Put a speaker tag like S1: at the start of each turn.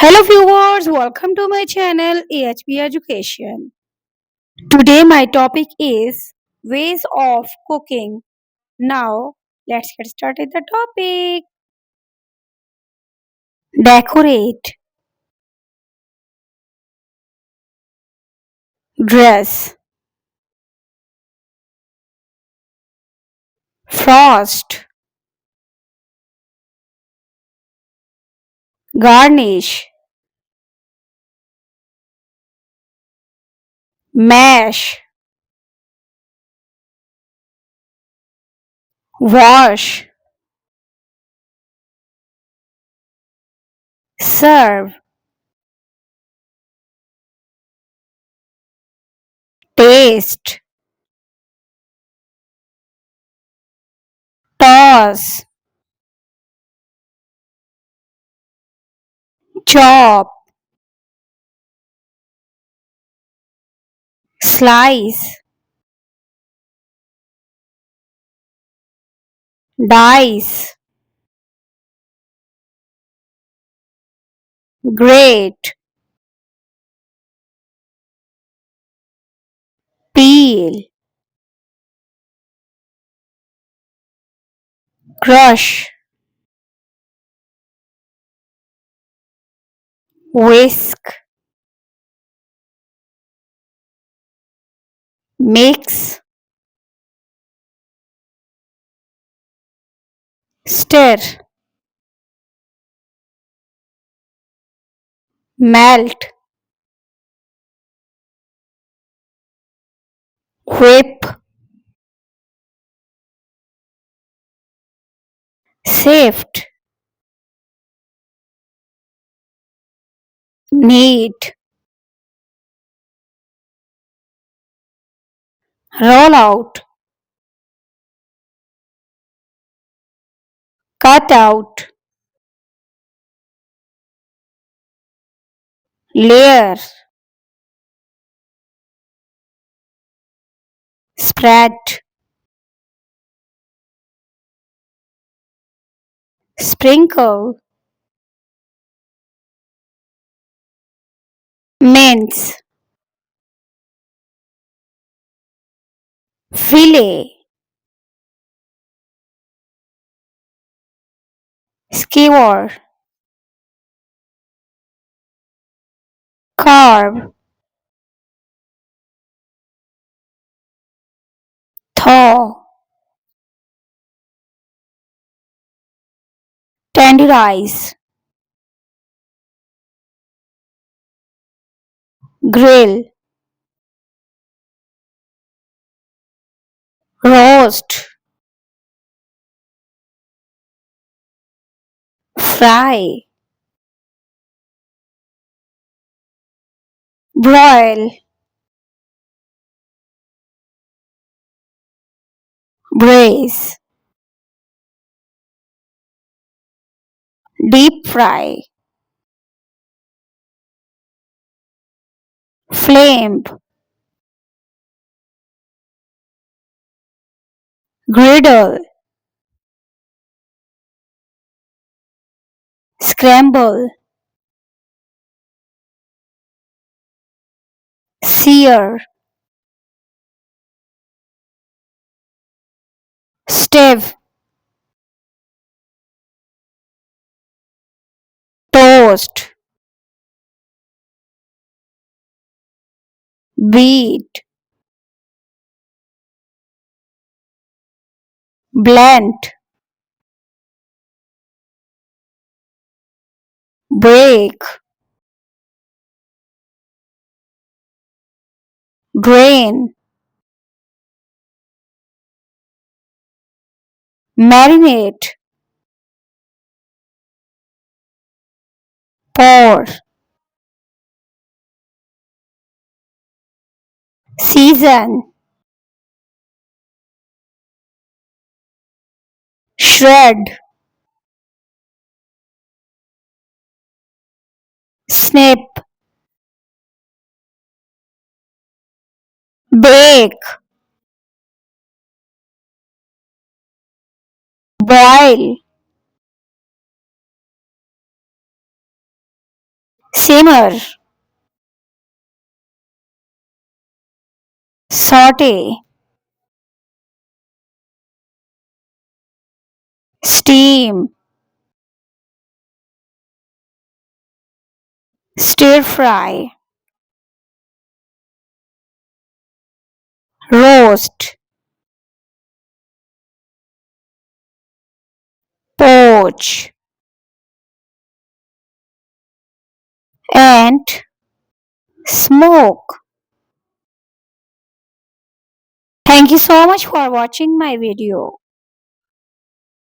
S1: Hello viewers, welcome to my channel AHP Education. Today my topic is ways of cooking. Now let's get started the topic. Decorate, dress, frost, garnish, mash, wash, serve, taste, toss, chop, slice, dice, grate, peel, crush, whisk, mix, stir, melt, whip, sift, knead, roll out, cut out, layer, spread, sprinkle, mince, fillet, skewer, carve, thaw, tenderize, grill, roast, fry, broil, braise, deep fry, flame, griddle, scramble, sear, stave, toast, beat, blend, break, drain, marinate, pour, season, shred, snip, bake, boil, simmer, saute, steam, stir fry, roast, poach, and smoke. Thank you so much for watching my video.